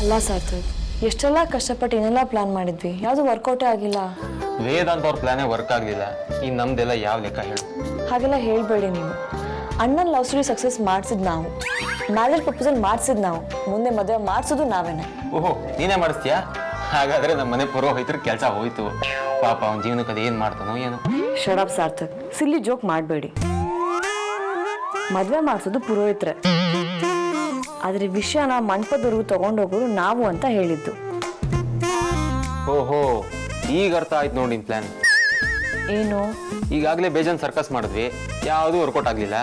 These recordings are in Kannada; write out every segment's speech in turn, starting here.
ಅಲ್ಲ ಸಾರ್ಥಕ್, ಎಷ್ಟೆಲ್ಲ ಕಷ್ಟಪಟ್ಟು ಏನೆಲ್ಲ ಪ್ಲಾನ್ ಮಾಡಿದ್ವಿ, ಯಾವುದು ವರ್ಕೌಟೇ ಆಗಿಲ್ಲ. ವೇದಾಂತ್ ಅವ್ರ ಪ್ಲಾನೇ ವರ್ಕ್ ಆಗಲಿಲ್ಲ. ಈ ನಮ್ದೆಲ್ಲ ಯಾವ ಲೆಕ್ಕ ಹೇಳು? ಹಾಗೆಲ್ಲ ಹೇಳ್ಬೇಡಿ ನೀವು. ಅಣ್ಣನ ಲವ್ ಸ್ಟೋರಿ ಸಕ್ಸಸ್ ಮಾಡಿಸಿದ್ ನಾವು, ಮ್ಯಾರೇಜ್ ಪ್ರಪೋಸಲ್ ಮಾಡಿಸಿದ್ ನಾವು, ಮುಂದೆ ಮದುವೆ ಮಾಡಿಸೋದು ನಾವೇನೆ. ಓಹೋ, ನೀನೇ ಮಾಡಿಸ್ತೀಯಾ? ಹಾಗಾದ್ರೆ ನಮ್ಮ ಮನೆ ಪುರೋಹಿತರ ಕೆಲಸ ಹೋಯ್ತು. ಪಾಪ ಅವನ ಜೀವನಕ್ಕೆ ಅದು ಏನು ಮಾಡ್ತಾನೋ ಏನೋ. ಶಡಪ್ ಸಾರ್ಥಕ್, ಸಿಲ್ಲಿ ಜೋಕ್ ಮಾಡಬೇಡಿ. ಮದುವೆ ಮಾಡಿಸೋದು ಪುರೋಹಿತ್ರೆ, ಆದ್ರೆ ವಿಷಯನ ಮಂಟಪದವರೆಗೂ ತಗೊಂಡೋಗೋರು ನಾವು ಅಂತ ಹೇಳಿದ್ದು. ಓಹೋ, ಈಗ ಅರ್ಥ ಆಯ್ತು ನೋಡಿ ನಿನ್ ಪ್ಲಾನ್. ಏನು? ಈಗಾಗಲೇ ಬೇಜಾನ್ ಸರ್ಕಸ್ ಮಾಡಿದ್ವಿ, ಯಾವುದೂ ವರ್ಕೌಟ್ ಆಗಲಿಲ್ಲ.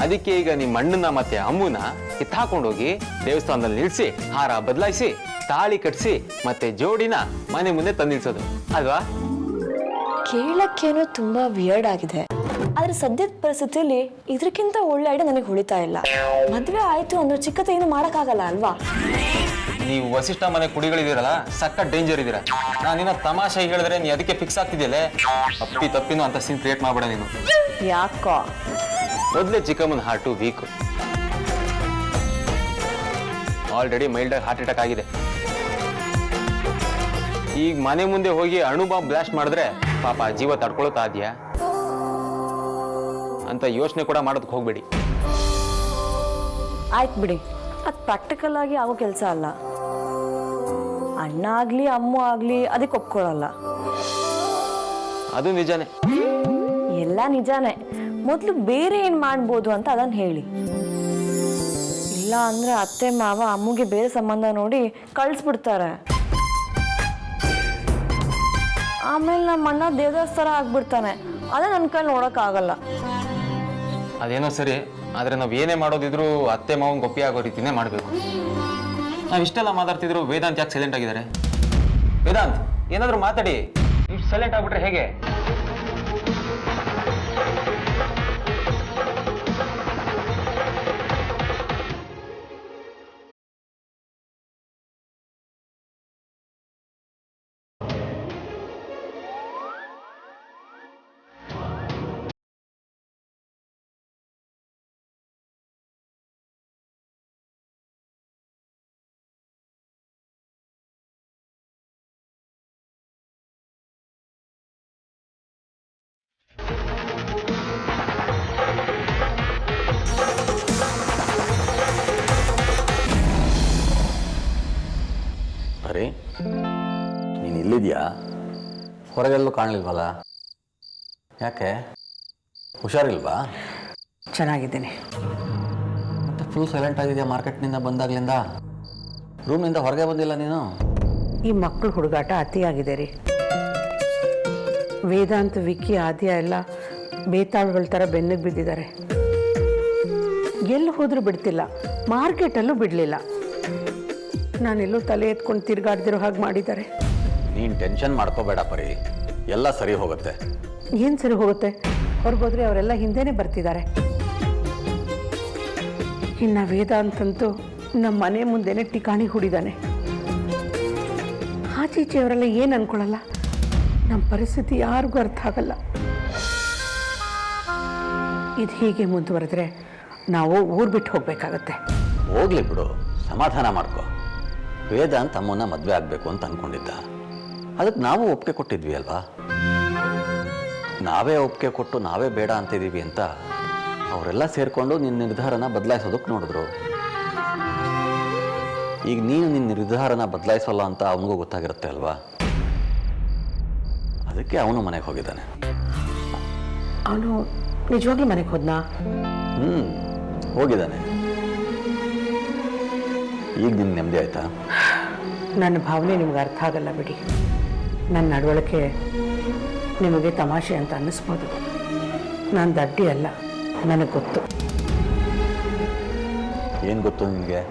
ಅದಕ್ಕೆ ಈಗ ನಿಮ್ಮ ಅಣ್ಣನ ಮತ್ತೆ ಅಮ್ಮನ ಕಿತ್ತಾಕೊಂಡೋಗಿ ದೇವಸ್ಥಾನದಲ್ಲಿ ನಿಲ್ಸಿ, ಹಾರ ಬದಲಾಯಿಸಿ, ತಾಳಿ ಕಟ್ಸಿ, ಮತ್ತೆ ಜೋಡಿನ ಮನೆ ಮುಂದೆ ತಂದು ನಿಲ್ಸೋದು ಅಲ್ವಾ? ಕೇಳಕ್ಕೇನೋ ತುಂಬಾ ವಿಯರ್ಡ್ ಆಗಿದೆ, ಆದ್ರೆ ಸದ್ಯದ ಪರಿಸ್ಥಿತಿಯಲ್ಲಿ ಇದಕ್ಕಿಂತ ಒಳ್ಳೆ ಐಡಿಯಾ ನನಗೆ ಹೊಳಿತಾ ಇಲ್ಲ. ಮದ್ವೆ ಆಯ್ತು ಅಂದ್ರೆ ಚಿಕ್ಕತೆ ಏನು ಮಾಡಕ್ಕಾಗಲ್ಲ ಅಲ್ವಾ? ನೀವು ವಸಿಷ್ಠ ಮನೆ ಕುಡಿಗಳಿದ್ದೀರಲ್ಲ, ಸಕ್ಕ ಡೇಂಜರ್ ಇದ್ದೀರಾ. ನಾನಿನ್ನ ತಮಾಷೆ ಹೇಳಿದ್ರೆ ನೀ ಅದಕ್ಕೆ ಫಿಕ್ಸ್ ಆಗ್ತಿದ್ಯಲ್ಲ. ತಪ್ಪಿನೂ ಅಂತ ಸೀನ್ ಕ್ರಿಯೇಟ್ ಮಾಡ್ಬೇಡ ನೀನು. ಯಾಕೋ? ಮೊದಲೇ ಚಿಕ್ಕಮ್ಮನ heart weak, already mild heart attack ಆಗಿದೆ. ಈಗ ಮನೆ ಮುಂದೆ ಹೋಗಿ ಅಣು ಬಾಂಬ್ ಬ್ಲಾಸ್ಟ್ ಮಾಡಿದ್ರೆ ಪಾಪ ಜೀವ ತಡ್ಕೊಳ್ತಾ ಇದೆಯಾ ಅಂತ ಯೋಚನೆ ಕೂಡ ಮಾಡೋದಕ್ಕೆ ಹೋಗ್ಬೇಡಿ. ಆಯ್ತು ಬಿಡಿ, ಅದು ಪ್ರಾಕ್ಟಿಕಲ್ ಆಗಿ ಆಗೋ ಕೆಲಸ ಅಲ್ಲ. ಅಣ್ಣ ಆಗ್ಲಿ ಅಮ್ಮ ಆಗ್ಲಿ ಅದಕ್ಕೆ ಒಪ್ಕೊಳ್ಳಲ್ಲ. ಅದು ನಿಜಾನೇ. ಎಲ್ಲ ನಿಜಾನೇ. ಮೊದಲು ಬೇರೆ ಏನ್ ಮಾಡ್ಬೋದು ಅಂತ ಅದನ್ನ ಹೇಳಿ. ಇಲ್ಲ ಅಂದ್ರೆ ಅತ್ತೆ ಮಾವ ಅಮ್ಮಗೆ ಬೇರೆ ಸಂಬಂಧ ನೋಡಿ ಕಳಿಸ್ಬಿಡ್ತಾರೆ. ಆಮೇಲೆ ನಮ್ಮ ಅಣ್ಣ ದೇವದಾಸ್ ಥರ ಆಗ್ಬಿಡ್ತಾನೆ. ಅದೇ ನನ್ನ ಕೈ ನೋಡಕ್ ಆಗಲ್ಲ. ಅದೇನೋ ಸರಿ, ಆದ್ರೆ ನಾವ್ ಏನೇ ಮಾಡೋದಿದ್ರು ಅತ್ತೆ ಮಾವನ್ ಗೊಪ್ಪಿ ಆಗೋ ರೀತಿನೇ ಮಾಡ್ಬೇಕು. ನಾವ್ ಇಷ್ಟೆಲ್ಲ ಮಾತಾಡ್ತಿದ್ರು ವೇದಾಂತ್ ಯಾಕೆ ಸೈಲೆಂಟ್ ಆಗಿದ್ದಾರೆ? ವೇದಾಂತ್, ಏನಾದ್ರು ಮಾತಾಡಿ. ಇಷ್ಟು ಸೈಲೆಂಟ್ ಆಗ್ಬಿಟ್ರೆ ಹೇಗೆ? ಅರೆ, ನೀನು ಇಲ್ಲಿದೆಯಾ? ಹೊರಗೆಲ್ಲೂ ಕಾಣಲಿಲ್ವಲ್ಲ, ಯಾಕೆ? ಹುಷಾರಿಲ್ವಾ? ಚೆನ್ನಾಗಿದ್ದೀನಿ. ಮತ್ತೆ ಫುಲ್ ಸೈಲೆಂಟ್ ಆಗಿದೆಯಾ ಮಾರ್ಕೆಟ್ನಿಂದ ಬಂದಾಗಲಿಂದ? ರೂಮ್ನಿಂದ ಹೊರಗೆ ಬಂದಿಲ್ಲ ನೀನು? ಈ ಮಕ್ಕಳು ಹುಡುಗಾಟ ಅತಿಯಾಗಿದೆ ರೀ. ವೇದಾಂತ್, ವಿಕ್ಕಿ, ಆದ್ಯ ಎಲ್ಲ ಬೇತಾಳುಗಳ ಥರ ಬೆನ್ನಿಗೆ ಬಿದ್ದಿದ್ದಾರೆ. ಎಲ್ಲಿ ಹೋದರೂ ಬಿಡ್ತಿಲ್ಲ, ಮಾರ್ಕೆಟಲ್ಲೂ ಬಿಡಲಿಲ್ಲ. ನಾನೆಲ್ಲೂ ತಲೆ ಎತ್ಕೊಂಡು ತಿರುಗಾಡ್ದಿರೋ ಹಾಗೆ ಮಾಡಿದ್ದಾರೆ. ನೀನು ಟೆನ್ಷನ್ ಮಾಡ್ಕೋಬೇಡ ಪರಿ, ಎಲ್ಲ ಸರಿ ಹೋಗುತ್ತೆ. ಏನು ಸರಿ ಹೋಗುತ್ತೆ? ಹೊರಗೋದ್ರೆ ಅವರೆಲ್ಲ ಹಿಂದೆನೇ ಬರ್ತಿದ್ದಾರೆ. ಇನ್ನು ವೇದಾಂತಂತೂ ನಮ್ಮ ಮನೆ ಮುಂದೆನೇ ಟಿಕಾಣಿ ಹೂಡಿದ್ದಾನೆ. ಆಚೀಚೆ ಅವರೆಲ್ಲ ಏನು ಅನ್ಕೊಳ್ಳಲ್ಲ. ನಮ್ಮ ಪರಿಸ್ಥಿತಿ ಯಾರಿಗೂ ಅರ್ಥ ಆಗಲ್ಲ. ಇದು ಹೀಗೆ ಮುಂದುವರೆದ್ರೆ ನಾವು ಊರು ಬಿಟ್ಟು ಹೋಗ್ಬೇಕಾಗತ್ತೆ. ಹೋಗ್ಲಿ ಬಿಡು, ಸಮಾಧಾನ ಮಾಡ್ಕೋ. ವೇದಾಂತ್ ಅಮ್ಮನ್ನ ಮದುವೆ ಆಗಬೇಕು ಅಂತ ಅಂದ್ಕೊಂಡಿದ್ದ. ಅದಕ್ಕೆ ನಾವು ಒಪ್ಪಿಗೆ ಕೊಟ್ಟಿದ್ವಿ ಅಲ್ವಾ? ನಾವೇ ಒಪ್ಪಿಗೆ ಕೊಟ್ಟು ನಾವೇ ಬೇಡ ಅಂತಿದ್ದೀವಿ ಅಂತ ಅವರೆಲ್ಲ ಸೇರಿಕೊಂಡು ನಿನ್ನ ನಿರ್ಧಾರನ ಬದಲಾಯಿಸೋದಕ್ಕೆ ನೋಡಿದ್ರು. ಈಗ ನೀನು ನಿನ್ನ ನಿರ್ಧಾರನ ಬದಲಾಯಿಸೋಲ್ಲ ಅಂತ ಅವನಿಗೂ ಗೊತ್ತಾಗಿರುತ್ತೆ ಅಲ್ವಾ? ಅದಕ್ಕೆ ಅವನು ಮನೆಗೆ ಹೋಗಿದ್ದಾನೆ. ಅವನು ನಿಜವಾಗ್ಲೂ ಮನೆಗೆ ಹೋದ್ನಾ? ಹೋಗಿದ್ದಾನೆ. ಈಗ ನಿನ್ನ ನೆಮ್ಮದಿ ಆಯ್ತಾ? ನನ್ನ ಭಾವನೆ ನಿಮ್ಗೆ ಅರ್ಥ ಆಗಲ್ಲ ಬಿಡಿ. ನನ್ನ ನಡವಳಿಕೆ ನಿಮಗೆ ತಮಾಷೆ ಅಂತ ಅನ್ನಿಸ್ಬೋದು. ನಾನು ದಡ್ಡಿ ಅಲ್ಲ, ನನಗೆ ಗೊತ್ತು. ಏನು ಗೊತ್ತು ನಿನಗೆ?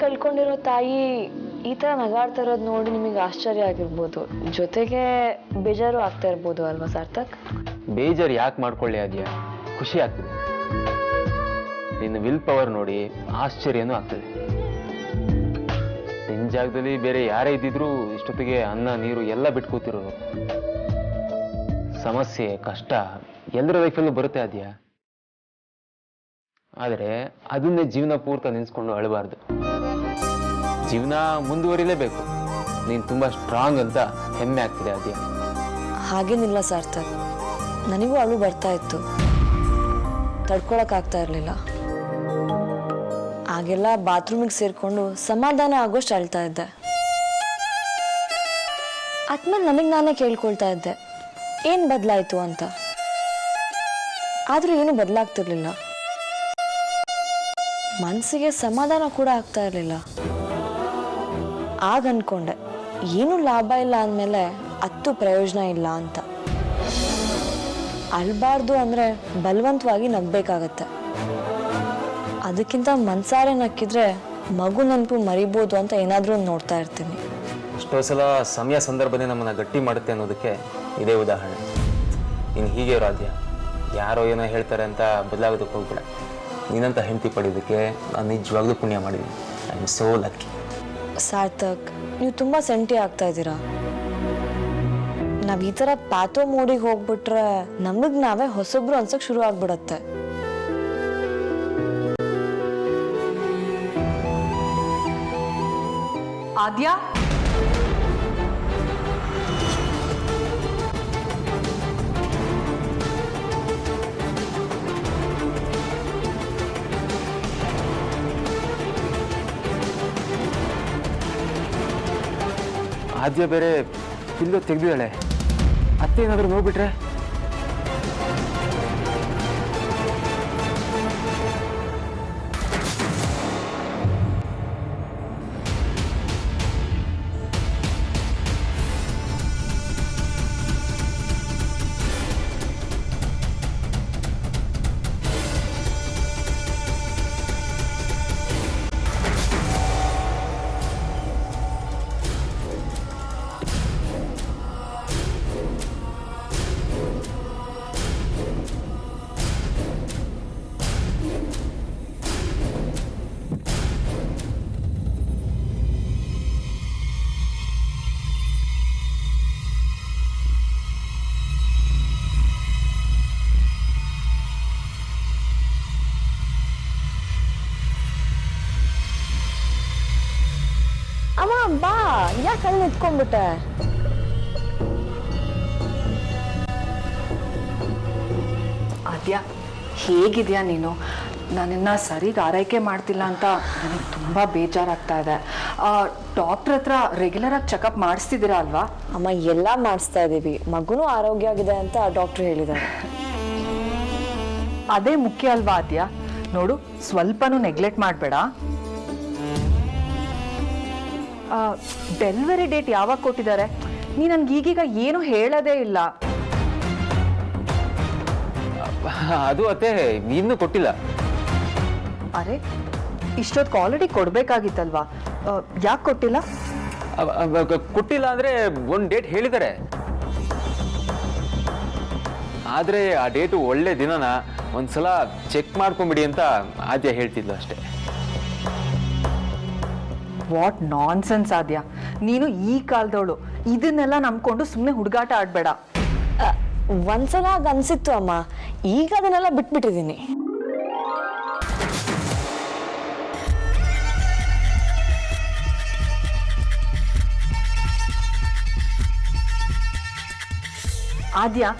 ಕಳ್ಕೊಂಡಿರೋ ತಾಯಿ ಈ ಥರ ನಗಾಡ್ತಾ ಇರೋದು ನೋಡಿ ನಿಮಗೆ ಆಶ್ಚರ್ಯ ಆಗಿರ್ಬೋದು, ಜೊತೆಗೆ ಬೇಜಾರು ಆಗ್ತಾ ಇರ್ಬೋದು ಅಲ್ವಾ ಸಾರ್ಥಕ್? ಬೇಜಾರು ಯಾಕೆ ಮಾಡ್ಕೊಳ್ಳಿ ಅದೆಯಾ, ಖುಷಿ ಆಗ್ತದೆ. ನಿನ್ನ ವಿಲ್ ಪವರ್ ನೋಡಿ ಆಶ್ಚರ್ಯನೂ ಆಗ್ತದೆ. ನಿನ್ನ ಜಾಗದಲ್ಲಿ ಬೇರೆ ಯಾರೇ ಇದ್ದಿದ್ರು ಇಷ್ಟೊತ್ತಿಗೆ ಅನ್ನ ನೀರು ಎಲ್ಲ ಬಿಟ್ಟು ಕೂತಿರೋರು. ಸಮಸ್ಯೆ ಕಷ್ಟ ಎಲ್ಲರ ಲೈಫಲ್ಲೂ ಬರುತ್ತೆ ಅದೆಯಾ, ಆದರೆ ಅದನ್ನೇ ಜೀವನ ಪೂರ್ತಿ ನೆನೆಸ್ಕೊಂಡು ಅಳಬಾರ್ದು. ಜೀವನ ಮುಂದುವರಿಲೇಬೇಕು. ನೀನು ತುಂಬಾ ಸ್ಟ್ರಾಂಗ್ ಅಂತ ಹೆಮ್ಮೆ ಆಗ್ತಿದೆ ಅದೆಯಾ. ಹಾಗೇನಿಲ್ಲ ಸಾರ್ಥಕ್, ನನಗೂ ಅಳು ಬರ್ತಾ ಇತ್ತು, ತಡ್ಕೊಳಕ್ಕಾಗ್ತಾ ಇರಲಿಲ್ಲ. ಆಗೆಲ್ಲ ಬಾತ್ರೂಮಿಗೆ ಸೇರಿಕೊಂಡು ಸಮಾಧಾನ ಆಗೋಷ್ಟು ಅಳ್ತಾ ಇದ್ದೆ. ಆದ್ಮೇಲೆ ನನಗೆ ನಾನೇ ಕೇಳ್ಕೊಳ್ತಾ ಇದ್ದೆ ಏನು ಬದಲಾಯಿತು ಅಂತ. ಆದರೂ ಏನು ಬದಲಾಗ್ತಿರ್ಲಿಲ್ಲ, ಮನಸ್ಸಿಗೆ ಸಮಾಧಾನ ಕೂಡ ಆಗ್ತಾ ಇರಲಿಲ್ಲ. ಆಗ ಅನ್ಕೊಂಡೆ ಏನೂ ಲಾಭ ಇಲ್ಲ ಅಂದಮೇಲೆ ಅತ್ತು ಪ್ರಯೋಜನ ಇಲ್ಲ ಅಂತ. ಅಳ್ಬಾರ್ದು ಅಂದರೆ ಬಲವಂತವಾಗಿ ನಗ್ಬೇಕಾಗತ್ತೆ. ಅದಕ್ಕಿಂತ ಮನ್ಸಾರೆ ನಕ್ಕಿದ್ರೆ ಮಗು ನೆನಪು ಮರಿಬೋದು ಅಂತ ಏನಾದರೂ ನೋಡ್ತಾ ಇರ್ತೀನಿ. ಎಷ್ಟೋ ಸಲ ಸಮಯ ಸಂದರ್ಭನೇ ನಮ್ಮನ್ನು ಗಟ್ಟಿ ಮಾಡುತ್ತೆ ಅನ್ನೋದಕ್ಕೆ ಇದೇ ಉದಾಹರಣೆ. ನೀನು ಹೀಗೆ ರಾಧ್ಯ, ಯಾರೋ ಏನೋ ಹೇಳ್ತಾರೆ ಅಂತ ಬದಲಾಗೋದಕ್ಕೆ ಹೋಗ್ಬೇಡ. ನೀನಂತ ಹೆಂಡತಿ ಪಡೆಯೋದಕ್ಕೆ ನಾನು ನಿಜವಾಗ್ಲೂ ಪುಣ್ಯ ಮಾಡಿದ್ದೀನಿ. I am so lucky. Sarthak, ನೀವು ತುಂಬ ಸೆಂಟಿ ಆಗ್ತಾ ಇದ್ದೀರಾ. ನಾವು ಈ ಥರ ಪ್ಯಾಥೋ ಮೋಡಿಗೆ ಹೋಗ್ಬಿಟ್ರೆ ನಮಗೆ ನಾವೇ ಹೊಸೊಬ್ರು ಅನ್ಸೋಕೆ ಶುರು ಆಗ್ಬಿಡತ್ತೆ. ಆದ್ಯಾ, ಆದ್ಯ ಬೇರೆ ಪಿಲ್ಲು ತೆಗೆದಿದ್ದಾಳೆ. ಅತ್ತೆ ಏನಾದರೂ ನೋಡ್ಬಿಟ್ರೆ? ಅಮ್ಮ ಬಾ, ಯಾಕೆ ಅಲ್ಲಿ ನಿಂತ್ಕೊಂಡ್ಬಿಟ್ಟೆ? ಆದ್ಯಾ ಹೇಗಿದ್ಯಾ ನೀನು? ನನ್ನನ್ನು ಸರಿಗೆ ಆರೈಕೆ ಮಾಡ್ತಿಲ್ಲ ಅಂತ ನನಗೆ ತುಂಬ ಬೇಜಾರಾಗ್ತಾ ಇದೆ. ಡಾಕ್ಟ್ರ್ ಹತ್ರ ರೆಗ್ಯುಲರಾಗಿ ಚೆಕಪ್ ಮಾಡಿಸ್ತಿದ್ದೀರಾ ಅಲ್ವಾ? ಅಮ್ಮ ಎಲ್ಲ ಮಾಡಿಸ್ತಾ ಇದ್ದೀವಿ, ಮಗುನೂ ಆರೋಗ್ಯ ಆಗಿದೆ ಅಂತ ಡಾಕ್ಟ್ರು ಹೇಳಿದ್ದಾರೆ. ಅದೇ ಮುಖ್ಯ ಅಲ್ವಾ ಆದ್ಯಾ? ನೋಡು, ಸ್ವಲ್ಪನೂ ನೆಗ್ಲೆಕ್ಟ್ ಮಾಡಬೇಡ. ಡೆಲಿವರಿ ಡೇಟ್ ಯಾವಾಗ ಕೊಟ್ಟಿದ್ದಾರೆ? ನೀ ನನ್ಗೆ ಈಗೀಗ ಏನು ಹೇಳೋದೇ ಇಲ್ಲ. ಅದು ಅತ್ತೆ ಇನ್ನೂ ಕೊಟ್ಟಿಲ್ಲ. ಅರೆ, ಇಷ್ಟೊತ್ತು ಆಲ್ರೆಡಿ ಕೊಡಬೇಕಾಗಿತ್ತಲ್ವಾ? ಯಾಕೆ ಕೊಟ್ಟಿಲ್ಲ? ಕೊಟ್ಟಿಲ್ಲ ಅಂದರೆ ಒಂದು ಡೇಟ್ ಹೇಳಿದ್ದಾರೆ, ಆದರೆ ಆ ಡೇಟು ಒಳ್ಳೆ ದಿನನ ಒಂದ್ಸಲ ಚೆಕ್ ಮಾಡ್ಕೊಂಬಿಡಿ ಅಂತ ಆದ್ಯ ಹೇಳ್ತಿದ್ಲು ಅಷ್ಟೇ. ವಾಟ್ ನಾನ್ಸೆನ್ಸ್ ಆದ್ಯಾ, ನೀನು ಈ ಕಾಲದವಳು ಇದನ್ನೆಲ್ಲ ನಂಬ್ಕೊಂಡು ಸುಮ್ಮನೆ ಹುಡುಗಾಟ ಆಡಬೇಡ. ಒಂದ್ಸಲ ಆಗ ಅನ್ಸಿತ್ತು ಅಮ್ಮ, ಈಗ ಅದನ್ನೆಲ್ಲ ಬಿಟ್ಬಿಟ್ಟಿದ್ದೀನಿ. ಆದ್ಯಾ,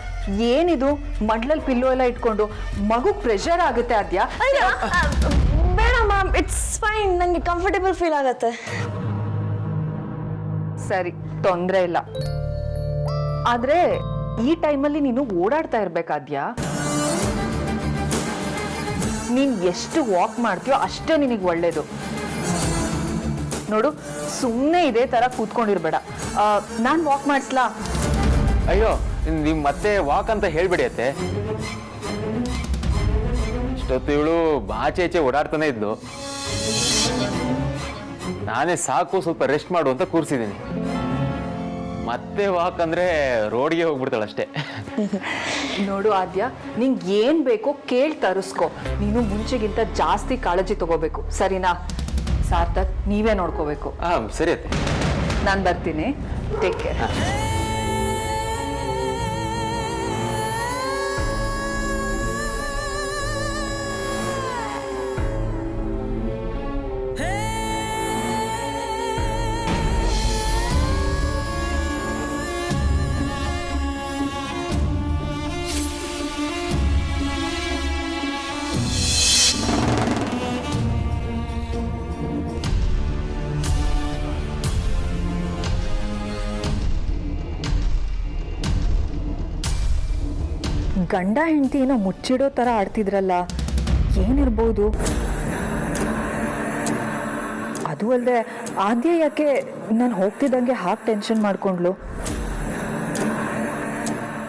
ಏನಿದು ಮಡ್ಲಲ್ಲಿ ಪಿಲ್ಲು ಎಲ್ಲ ಇಟ್ಕೊಂಡು? ಮಗು ಪ್ರೆಷರ್ ಆಗುತ್ತೆ ಆದ್ಯಾ. ಬೇಡ ಮ್ಯಾಮ್, ಇಟ್ಸ್ ಫೈನ್, ನನಗೆ ಕಂಫರ್ಟೇಬಲ್ ಫೀಲ್ ಆಗತ್ತೆ. ಸರಿ, ತೊಂದರೆ ಇಲ್ಲ. ಆದ್ರೆ ಈ ಟೈಮಲ್ಲಿ ನೀನು ಓಡಾಡ್ತಾ ಇರ್ಬೇಕಾದ್ಯಾ. ನೀನ್ ಎಷ್ಟು ವಾಕ್ ಮಾಡ್ತೀಯೋ ಅಷ್ಟೇ ನಿನಗೆ ಒಳ್ಳೇದು. ನೋಡು, ಸುಮ್ಮನೆ ಇದೇ ತರ ಕೂತ್ಕೊಂಡಿರ್ಬೇಡ. ನಾನು ವಾಕ್ ಮಾಡಿಸ್ಲಾ? ಅಯ್ಯೋ, ನೀವು ಮತ್ತೆ ವಾಕ್ ಅಂತ ಹೇಳ್ಬೇಡಿ ಅತ್ತೆ. ಇಷ್ಟೊತ್ತು ಇವಳು ಆಚೆ ಈಚೆ ಓಡಾಡ್ತಾನೆ ಇದ್ಲು. ನಾನೇ ಸಾಕು ಸ್ವಲ್ಪ ರೆಸ್ಟ್ ಮಾಡು ಅಂತ ಕೂರಿಸಿದ್ದೀನಿ. ಮತ್ತೆ ವಾಕ್ ಅಂದರೆ ರೋಡ್ಗೆ ಹೋಗ್ಬಿಡ್ತಾಳಷ್ಟೇ. ನೋಡು ಆದ್ಯ, ನಿಂಗೆ ಏನು ಬೇಕೋ ಕೇಳಿ ತರಿಸ್ಕೊ. ನೀನು ಮುಂಚೆಗಿಂತ ಜಾಸ್ತಿ ಕಾಳಜಿ ತಗೋಬೇಕು, ಸರಿನಾ? ಸಾರ್ಥಕ್, ನೀವೇ ನೋಡ್ಕೋಬೇಕು. ಹಾಂ ಸರಿ ಅತ್ತೆ. ನಾನು ಬರ್ತೀನಿ. Take care. ಗಂಡ ಹೆಂಡತಿ ಏನೋ ಮುಚ್ಚಿಡೋ ಥರ ಆಡ್ತಿದ್ರಲ್ಲ, ಏನಿರ್ಬೋದು? ಅದು ಅಲ್ಲದೆ ಆದ್ಯ ಯಾಕೆ ನಾನು ಹೋಗ್ತಿದ್ದಂಗೆ ಹಾಗೆ ಟೆನ್ಷನ್ ಮಾಡ್ಕೊಂಡ್ಲು?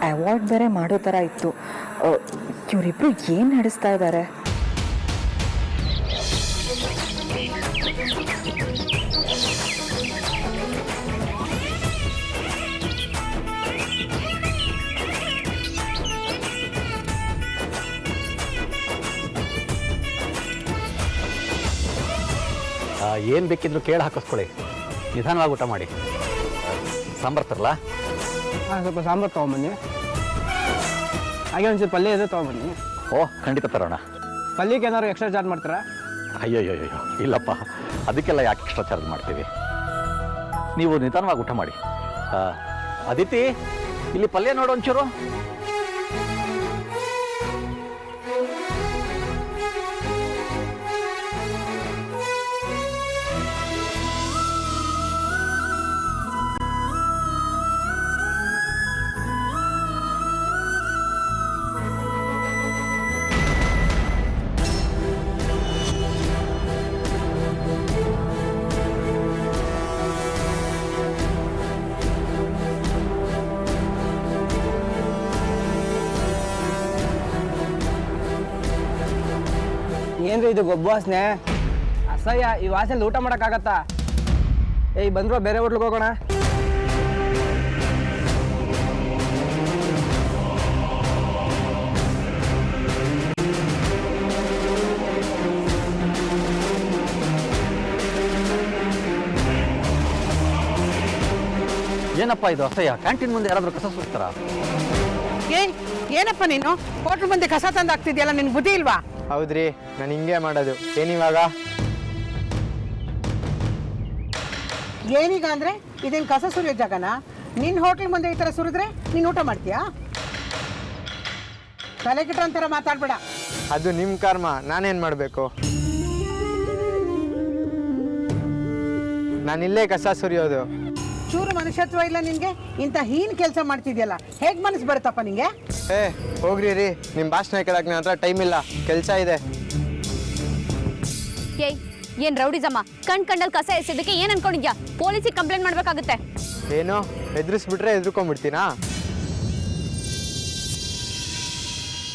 ಅವಾಯ್ಡ್ ಬೇರೆ ಮಾಡೋ ಥರ ಇತ್ತು. ಇವರಿಬ್ರು ಏನು ನಡೆಸ್ತಾ ಇದ್ದಾರೆ? ಏನು ಬೇಕಿದ್ರು ಕೇಳಿ ಹಾಕಿಸ್ಕೊಳ್ಳಿ, ನಿಧಾನವಾಗಿ ಊಟ ಮಾಡಿ. ಸಾಂಬಾರು ತರಲ್ಲ? ಸ್ವಲ್ಪ ಸಾಂಬಾರು ತೊಗೊಂಬನ್ನಿ. ಹಾಗೆ ಒಂಚೂರು ಪಲ್ಯ ಇದೆ ತೊಗೊಂಬನ್ನಿ. ಓ ಖಂಡಿತ ತರೋಣ. ಪಲ್ಯಕ್ಕೆ ಏನಾದ್ರು ಎಕ್ಸ್ಟ್ರಾ ಚಾರ್ಜ್ ಮಾಡ್ತೀರಾ? ಅಯ್ಯೋ ಇಲ್ಲಪ್ಪ, ಅದಕ್ಕೆಲ್ಲ ಯಾಕೆ ಎಕ್ಸ್ಟ್ರಾ ಚಾರ್ಜ್ ಮಾಡ್ತೀವಿ. ನೀವು ನಿಧಾನವಾಗಿ ಊಟ ಮಾಡಿ. ಅದಿತಿ, ಇಲ್ಲಿ ಪಲ್ಯ ನೋಡು ಒಂಚೂರು. ಏನ್ರಿ ಇದು ಗೊಬ್ಬ ವಾಸನೆ? ಅಸಹ್ಯ. ಈ ವಾಸನೆ ಊಟ ಮಾಡೋಕ್ಕಾಗತ್ತಾ? ಏಯ್ ಬಂದ್ರು ಬೇರೆ ಹೋಟ್ಲಿಗೆ ಹೋಗೋಣ. ಏನಪ್ಪ ಇದು ಅಸಹ್ಯ? ಕ್ಯಾಂಟೀನ್ ಮುಂದೆ ಯಾರಾದರೂ ಕಸ ಸುಡ್ತಾರ? ಏನಪ್ಪ ನೀನು ಹೋಟ್ಲ್ ಮುಂದೆ ಕಸ ತಂದು ಹಾಕ್ತಿದ್ಯಲ್ಲ, ನಿನ್ ಬುದ್ಧಿ ಇಲ್ವಾ? ಹೌದ್ರಿ, ನಾನು ಹಿಂಗೆ ಮಾಡೋದು. ಏನಿವಾಗ? ಏನೀಗ ಅಂದ್ರೆ ಇದೇನು ಕಸ ಸುರಿಯೋ ಜಾಗನ? ನಿನ್ನ ಹೋಟ್ಲ್ ಮುಂದೆ ಈ ಥರ ಸುರಿದ್ರೆ ನೀನು ಊಟ ಮಾಡ್ತೀಯಾ? ತಲೆ ಕೆಟ್ಟಂತರ ಮಾತಾಡ್ಬೇಡ. ಅದು ನಿಮ್ಮ ಕರ್ಮ, ನಾನೇನು ಮಾಡಬೇಕು? ನಾನಿಲ್ಲೇ ಕಸ ಸುರಿಯೋದು. ಚೂರು ಮನುಷ್ಯತ್ವ ಇಲ್ಲ ನಿನ್ಗೆ? ಇಂಥ ಹೀನ್ ಕೆಲಸ ಮಾಡ್ತಿದ್ಯಲ್ಲ, ಹೇಗ್ ಮನಸ್ಸು ಬರುತ್ತಪ್ಪ ನಿಂಗೆ? ಹೋಗ್ರಿ ರೀ, ನಿಮ್ಮ ಭಾಷಣ ಕೇಳಕ್ಕೆ ನನ್ನ ಹತ್ರ ಟೈಮ್ ಇಲ್ಲ, ಕೆಲಸ ಇದೆ. ಏಯ್, ಏನ್ ರೌಡಿಸಮ್ಮ? ಕಂಡಲ್ಲಿ ಕಸ ಎಸೆದಕ್ಕೆ ಏನ್ ಅನ್ಕೊಂಡಿದ್ಯಾ? ಪೊಲೀಸಿಗೆ ಕಂಪ್ಲೇಂಟ್ ಮಾಡ್ಬೇಕಾಗುತ್ತೆ. ಏನು ಹೆದರಿಸ್ಬಿಟ್ರೆ ಹೆದರ್ಕೊಂಡ್ಬಿಡ್ತೀನಾ?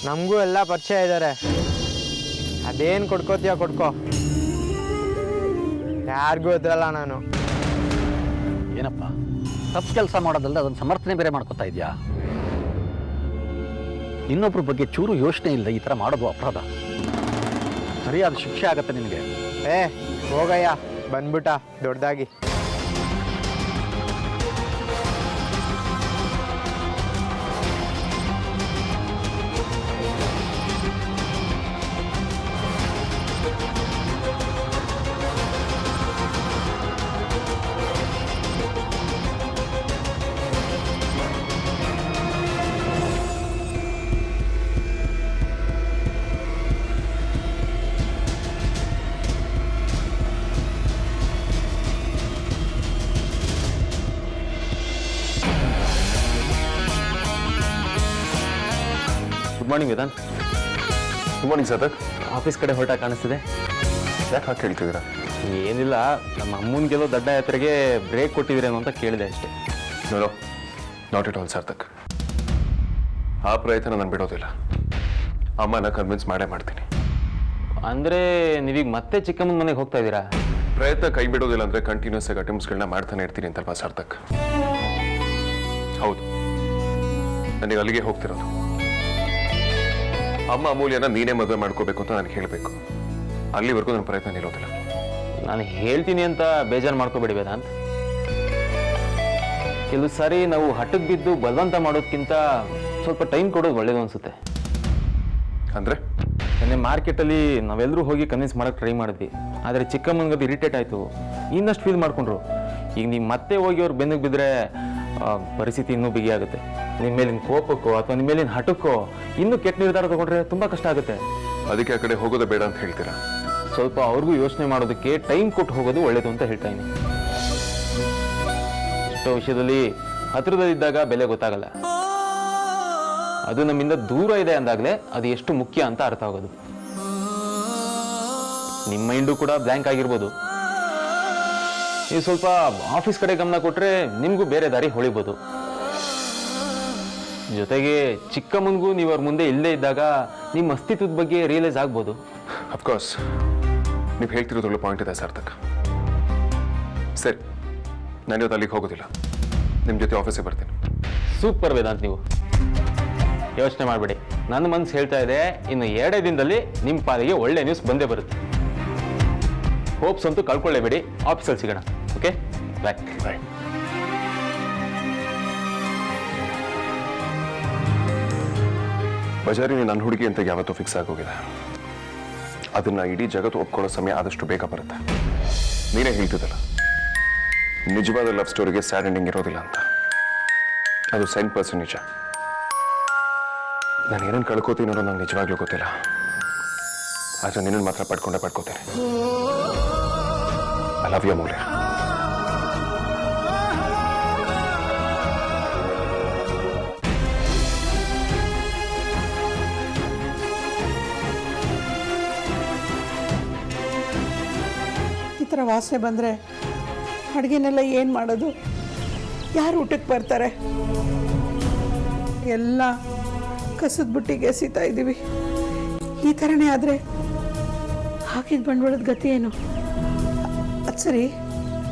ನಮಗೂ ಎಲ್ಲ ಪರಿಚಯ ಇದ್ದಾರೆ. ಅದೇನು ಕೊಡ್ಕೋತೀಯ ಕೊಡ್ಕೋ, ಯಾರಿಗೂ ಹೆದರಲ್ಲ ನಾನು. ಏನಪ್ಪ ತಪ್ಪು ಕೆಲಸ ಮಾಡೋದಲ್ಲದೆ ಅದನ್ನು ಸಮರ್ಥನೆ ಬೇರೆ ಮಾಡ್ಕೋತಾ ಇದೆಯಾ? ಇನ್ನೊಬ್ರ ಬಗ್ಗೆ ಚೂರು ಯೋಚನೆ ಇಲ್ಲ, ಈ ಥರ ಮಾಡೋದು ಅಪರಾಧ. ಸರಿಯಾದ ಶಿಕ್ಷೆ ಆಗತ್ತೆ ನಿನಗೆ. ಹೋಗಯ್ಯ, ಬಂದ್ಬಿಟ್ಟ ದೊಡ್ಡದಾಗಿ. Good morning Vedant. Good morning Sarthak. Office ಕಡೆ ಹೊರಟ ಕಾಣಿಸ್ತಿದೆ. ಯಾಕೆ ಹಾಕಿ ಹೇಳ್ತಿದ್ದೀರಾ? ಏನಿಲ್ಲ, ನಮ್ಮ ಅಮ್ಮನಿಗೆಲ್ಲೋ ದಡ್ಡ ಯಾತ್ರೆಗೆ ಬ್ರೇಕ್ ಕೊಟ್ಟಿದ್ದೀರೇನೋ ಅಂತ ಕೇಳಿದೆ ಅಷ್ಟೇ. No not at all Sarthak. ಆ ಪ್ರಯತ್ನ ನಾನು ಬಿಡೋದಿಲ್ಲ. ಅಮ್ಮನ ಕನ್ವಿನ್ಸ್ ಮಾಡೇ ಮಾಡ್ತೀನಿ. ಅಂದರೆ ನೀವೀಗ ಮತ್ತೆ ಚಿಕ್ಕಮ್ಮನ ಮನೆಗೆ ಹೋಗ್ತಾ ಇದ್ದೀರಾ? ಪ್ರಯತ್ನ ಕೈ ಬಿಡೋದಿಲ್ಲ ಅಂದ್ರೆ ಕಂಟಿನ್ಯೂಸ್ ಆಗಿ ಅಟೆಂಪ್ಟ್ಸ್ಗಳನ್ನ ಮಾಡ್ತಾನೆ ಇರ್ತೀನಿ ಅಂತಲ್ವಾ ಸಾರ್ಥಕ್? ಹೌದು, ನನಗೆ ಅಲ್ಲಿಗೆ ಹೋಗ್ತಿರೋದು. ಅಮ್ಮ ಅಮೂಲ್ಯನ ನೀನೇ ಮದುವೆ ಮಾಡ್ಕೋಬೇಕು ಅಂತ ನನಗೆ ಹೇಳಬೇಕು. ಅಲ್ಲಿವರೆಗೂ ನನ್ನ ಪ್ರಯತ್ನ ನಿಲ್ಲೋದಿಲ್ಲ. ನಾನು ಹೇಳ್ತೀನಿ ಅಂತ ಬೇಜಾರು ಮಾಡ್ಕೋಬೇಡಿ ವೇದಾಂತ್. ಕೆಲವು ಸಾರಿ ನಾವು ಹಠಕ್ಕೆ ಬಿದ್ದು ಬಲವಂತ ಮಾಡೋದಕ್ಕಿಂತ ಸ್ವಲ್ಪ ಟೈಮ್ ಕೊಡೋದು ಒಳ್ಳೇದು ಅನಿಸುತ್ತೆ. ಅಂದ್ರೆ ನಿನ್ನೆ ಮಾರ್ಕೆಟಲ್ಲಿ ನಾವೆಲ್ಲರೂ ಹೋಗಿ ಕನ್ವಿನ್ಸ್ ಮಾಡೋಕ್ಕೆ ಟ್ರೈ ಮಾಡಿದ್ವಿ. ಆದರೆ ಚಿಕ್ಕಮ್ಮನಿಗದು ಇರಿಟೇಟ್ ಆಯಿತು, ಇನ್ನಷ್ಟು ಫೀಲ್ ಮಾಡ್ಕೊಂಡ್ರು. ಈಗ ನೀವು ಮತ್ತೆ ಹೋಗಿ ಅವ್ರು ಬೆನ್ನಿಗೆ ಬಿದ್ದರೆ ಪರಿಸ್ಥಿತಿ ಇನ್ನೂ ಬಿಗಿಯಾಗುತ್ತೆ. ನಿಮ್ಮ ಮೇಲಿನ ಕೋಪಕ್ಕೋ ಅಥವಾ ನಿಮ್ಮ ಮೇಲಿನ ಹಠಕ್ಕೋ ಇನ್ನೂ ಕೆಟ್ಟ ನಿರ್ಧಾರ ತಗೊಂಡ್ರೆ ತುಂಬ ಕಷ್ಟ ಆಗುತ್ತೆ. ಅದಕ್ಕೆ ಆ ಕಡೆ ಹೋಗೋದು ಬೇಡ ಅಂತ ಹೇಳ್ತೀರಾ? ಸ್ವಲ್ಪ ಅವ್ರಿಗೂ ಯೋಚನೆ ಮಾಡೋದಕ್ಕೆ ಟೈಮ್ ಕೊಟ್ಟು ಹೋಗೋದು ಒಳ್ಳೇದು ಅಂತ ಹೇಳ್ತಾ ಇದ್ದೀನಿ. ಎಷ್ಟೋ ವಿಷಯದಲ್ಲಿ ಹತ್ತಿರದಲ್ಲಿದ್ದಾಗ ಬೆಲೆ ಗೊತ್ತಾಗಲ್ಲ, ಅದು ನಮ್ಮಿಂದ ದೂರ ಇದೆ ಅಂದಾಗಲೇ ಅದು ಎಷ್ಟು ಮುಖ್ಯ ಅಂತ ಅರ್ಥ ಆಗೋದು. ನಿಮ್ಮ ಮೈಂಡು ಕೂಡ ಬ್ಲ್ಯಾಂಕ್ ಆಗಿರ್ಬೋದು. ನೀವು ಸ್ವಲ್ಪ ಆಫೀಸ್ ಕಡೆ ಗಮನ ಕೊಟ್ಟರೆ ನಿಮಗೂ ಬೇರೆ ದಾರಿ ಹೊಳಿಬೋದು. ಜೊತೆಗೆ ಚಿಕ್ಕಮ್ಮನಿಗೂ ನೀವು ಅವ್ರ ಮುಂದೆ ಇಲ್ಲದೇ ಇದ್ದಾಗ ನಿಮ್ಮ ಅಸ್ತಿತ್ವದ ಬಗ್ಗೆ ರಿಯಲೈಸ್ ಆಗ್ಬೋದು. ಅಫ್ಕೋರ್ಸ್ ನೀವು ಹೇಳ್ತಿರೋದ್ರಲ್ಲೂ ಪಾಯಿಂಟ್ ಇದೆ ಸಾರ್ಥಕ್. ಸರಿ, ನಾನು ಇವತ್ತು ಅಲ್ಲಿಗೆ ಹೋಗೋದಿಲ್ಲ, ನಿಮ್ಮ ಜೊತೆ ಆಫೀಸಿಗೆ ಬರ್ತೀನಿ. ಸೂಪರ್ ವೇದಾಂತ್, ನೀವು ಯೋಚನೆ ಮಾಡಬೇಡಿ. ನನ್ನ ಮನಸ್ಸು ಹೇಳ್ತಾ ಇದೆ, ಇನ್ನು 2 ದಿನದಲ್ಲಿ ನಿಮ್ಮ ಪಾಲಿಗೆ ಒಳ್ಳೆ ನ್ಯೂಸ್ ಬಂದೇ ಬರುತ್ತೆ. ಹೋಪ್ಸ್ ಅಂತೂ ಕಳ್ಕೊಳ್ಳೇಬೇಡಿ. ಆಫೀಸಲ್ಲಿ ಸಿಗೋಣ. ಓಕೆ, ಬಾಯ್ ಬಾಯ್. ಬಜಾರಿ ನನ್ನ ಹುಡುಗಿ ಅಂತ ಯಾವತ್ತೂ ಫಿಕ್ಸ್ ಆಗೋಗಿದೆ. ಅದನ್ನ ಇಡೀ ಜಗತ್ತು ಒಪ್ಕೊಳ್ಳೋ ಸಮಯ ಆದಷ್ಟು ಬೇಗ ಬರುತ್ತೆ. ನೀನೇ ಹೇಳ್ತಿದ್ದಲ್ಲ, ನಿಜವಾದ ಲವ್ ಸ್ಟೋರಿಗೆ ಸ್ಯಾಡ್ ಎಂಡಿಂಗ್ ಇರೋದಿಲ್ಲ ಅಂತ. ಅದು 100% ನಿಜ. ನಾನು ಏನನ್ನು ಕಳ್ಕೋತೀನಿ ಅನ್ನೋದು ನಂಗೆ ನಿಜವಾಗ್ಲೂ ಗೊತ್ತಿಲ್ಲ. ಆದರೆ ನಿನ್ನನ್ನು ಮಾತ್ರ ಪಡ್ಕೋತೀನಿ. ಐ ಲವ್ ಯು ಅಮೂಲ್ಯ. ಈ ಥರ ವಾಸನೆ ಬಂದರೆ ಅಡುಗೆನೆಲ್ಲ ಏನು ಮಾಡೋದು? ಯಾರು ಊಟಕ್ಕೆ ಬರ್ತಾರೆ? ಎಲ್ಲ ಕಸದ ಬುಟ್ಟಿಗೆ ಎಸಿತಾ ಇದ್ದೀವಿ. ಈ ಥರನೇ ಆದರೆ ಹಾಕಿದ ಬಂಡವಾಳದ ಗತಿ ಏನು? ಅದು ಸರಿ,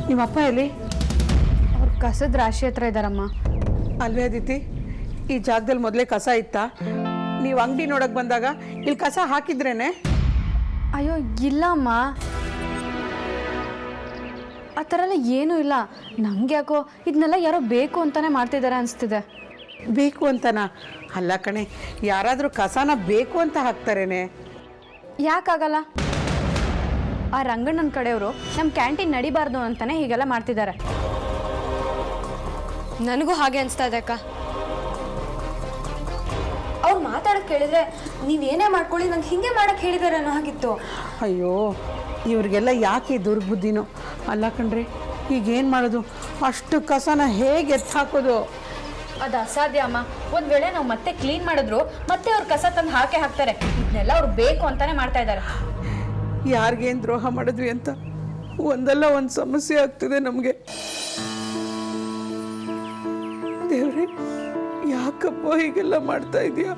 ನಿಮ್ಮಪ್ಪ ಎಲ್ಲಿ? ಅವ್ರು ಕಸದ ರಾಶಿ ಹತ್ರ ಇದ್ದಾರಮ್ಮ. ಅಲ್ವೇ ಅದಿತಿ, ಈ ಜಾಗದಲ್ಲಿ ಮೊದಲೇ ಕಸ ಇತ್ತಾ? ನೀವು ಅಂಗಡಿ ನೋಡೋಕೆ ಬಂದಾಗ ಇಲ್ಲಿ ಕಸ ಹಾಕಿದ್ರೇನೆ? ಅಯ್ಯೋ ಇಲ್ಲಮ್ಮ, ಆ ಥರ ಎಲ್ಲ ಏನೂ ಇಲ್ಲ. ನಂಗೆ ಯಾಕೋ ಇದನ್ನೆಲ್ಲ ಯಾರೋ ಬೇಕು ಅಂತಾನೆ ಮಾಡ್ತಿದ್ದಾರೆ ಅನಿಸ್ತಿದೆ. ಬೇಕು ಅಂತನಾ? ಅಲ್ಲ ಕಣೆ, ಯಾರಾದರೂ ಕಸನ ಬೇಕು ಅಂತ ಹಾಕ್ತಾರೇನೆ? ಯಾಕಾಗಲ್ಲ? ಆ ರಂಗಣ್ಣನ ಕಡೆಯವರು ನಮ್ಮ ಕ್ಯಾಂಟೀನ್ ನಡಿಬಾರ್ದು ಅಂತಾನೆ ಹೀಗೆಲ್ಲ ಮಾಡ್ತಿದ್ದಾರೆ. ನನಗೂ ಹಾಗೆ ಅನಿಸ್ತಾ ಇದೆ ಅಕ್ಕ. ಅವ್ರು ಮಾತಾಡೋದು ಕೇಳಿದ್ರೆ ನೀವೇನೇ ಮಾಡ್ಕೊಳ್ಳಿ, ನಂಗೆ ಹಿಂಗೆ ಮಾಡಕ್ಕೆ ಹೇಳಿದಾರೆ ಅನ್ನೋ ಹಾಗಿತ್ತು. ಅಯ್ಯೋ, ಇವ್ರಿಗೆಲ್ಲ ಯಾಕೆ ದುರ್ಬುದ್ಧಿನೋ. ಅಲ್ಲ ಕಣ್ರಿ, ಈಗೇನು ಮಾಡೋದು? ಅಷ್ಟು ಕಸನ ಹೇಗೆ ಎತ್ತು ಹಾಕೋದು? ಅದು ಅಸಾಧ್ಯ ಅಮ್ಮ. ಒಂದು ವೇಳೆ ನಾವು ಮತ್ತೆ ಕ್ಲೀನ್ ಮಾಡಿದ್ರು ಮತ್ತೆ ಅವ್ರು ಕಸ ತಂದು ಹಾಕ್ತಾರೆ. ಇದನ್ನೆಲ್ಲ ಅವ್ರು ಬೇಕು ಅಂತಾನೆ ಮಾಡ್ತಾ ಇದ್ದಾರೆ. ಯಾರಿಗೇನು ದ್ರೋಹ ಮಾಡಿದ್ವಿ ಅಂತ ಒಂದಲ್ಲ ಒಂದು ಸಮಸ್ಯೆ ಆಗ್ತಿದೆ ನಮಗೆ. ದೇವ್ರೆ, ಯಾಕಪ್ಪ ಹೀಗೆಲ್ಲ ಮಾಡ್ತಾ ಇದೀಯಾ?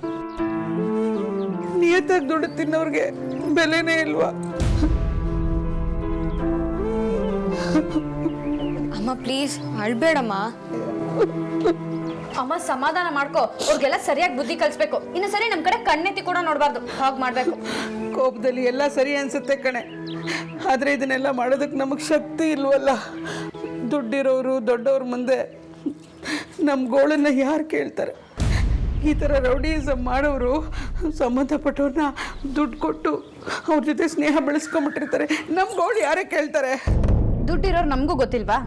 ನಿಯತ್ತಾಗಿ ದುಡ್ಡು ತಿನ್ನೋರ್ಗೆ ಬೆಲೆನೇ ಇಲ್ವಾ? ಅಮ್ಮ ಪ್ಲೀಸ್ ಅಳ್ಬೇಡಮ್ಮ. ಅಮ್ಮ ಸಮಾಧಾನ ಮಾಡ್ಕೋ. ಅವ್ರಿಗೆಲ್ಲ ಸರಿಯಾಗಿ ಬುದ್ಧಿ ಕಲಿಸ್ಬೇಕು. ಇನ್ನು ಸರಿ ನಮ್ಮ ಕಡೆ ಕಣ್ಣೆತ್ತಿ ಕೂಡ ನೋಡಬಾರ್ದು. ಹಾಗೆ ಮಾಡಬೇಕು. ಕೋಪದಲ್ಲಿ ಎಲ್ಲ ಸರಿ ಅನ್ಸುತ್ತೆ ಕಣೆ, ಆದರೆ ಇದನ್ನೆಲ್ಲ ಮಾಡೋದಕ್ಕೆ ನಮಗೆ ಶಕ್ತಿ ಇಲ್ವಲ್ಲ. ದುಡ್ಡಿರೋರು ದೊಡ್ಡವ್ರ ಮುಂದೆ ನಮ್ಮ ಗೋಳನ್ನು ಯಾರು ಕೇಳ್ತಾರೆ? ಈ ಥರ ರೌಡಿಸಮ್ ಮಾಡೋರು ಸಂಬಂಧಪಟ್ಟವ್ರನ್ನ ದುಡ್ಡು ಕೊಟ್ಟು ಅವ್ರ ಜೊತೆ ಸ್ನೇಹ ಬೆಳೆಸ್ಕೊಂಬಿಟ್ಟಿರ್ತಾರೆ. ನಮ್ಮ ಗೋಳು ಯಾರೇ ಕೇಳ್ತಾರೆ? ದುಡ್ಡಿರೋರು ನಮಗೂ ಗೊತ್ತಿಲ್ವಾ?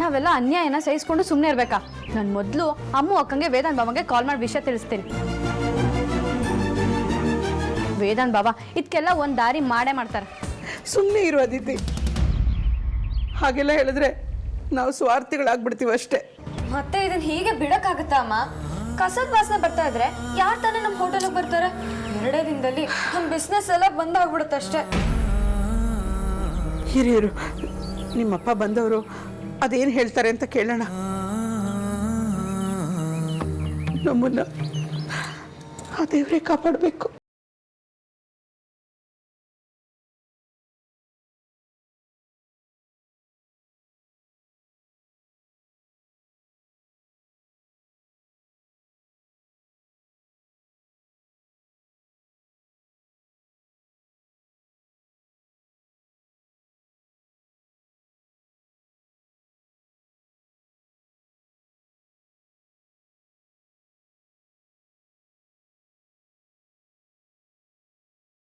ನಾವೆಲ್ಲ ಅನ್ಯಾಯನ ಸಹಿಸ್ಕೊಂಡು ಸುಮ್ಮನೆ ಇರ್ಬೇಕಾ? ನಾನು ಮೊದಲು ಅಮ್ಮು ಅಕ್ಕಂಗೆ ವೇದಾಂತ್ ಬಾಬಾಗೆ ಕಾಲ್ ಮಾಡಿ ವಿಷಯ ತಿಳಿಸ್ತೀನಿ. ವೇದಾಂತ್ ಬಾಬಾ ಇದಕ್ಕೆಲ್ಲ ಒಂದು ದಾರಿ ಮಾಡೇ ಮಾಡ್ತಾರೆ. ಸುಮ್ಮನೆ ಇರು ಅದಿತಿ. ಹಾಗೆಲ್ಲ ಹೇಳಿದ್ರೆ ನಾವು ಸ್ವಾರ್ಥಿಗಳಾಗ್ಬಿಡ್ತೀವಿ ಅಷ್ಟೇ. ಮತ್ತೆ ಇದನ್ನ ಹೀಗೆ ಬಿಡಕ್ಕಾಗತ್ತಾ ಅಮ್ಮ? ಕಸದ ವಾಸನೆ ಬರ್ತಾ ಇದ್ರೆ ಯಾರು ತಾನೇ ನಮ್ಮ ಹೋಟೆಲ್ಗೆ ಬರ್ತಾರೆ? 2 ದಿನದಲ್ಲಿ ನಮ್ಮ ಬಿಸ್ನೆಸ್ ಎಲ್ಲ ಬಂದಾಗ್ಬಿಡುತ್ತೆ ಅಷ್ಟೇ. ಹಿರಿಯರು, ನಿಮ್ಮಪ್ಪ ಬಂದವರು ಅದೇನು ಹೇಳ್ತಾರೆ ಅಂತ ಕೇಳೋಣ. ನಮ್ಮನ್ನ ಆ ದೇವರೇ ಕಾಪಾಡಬೇಕು.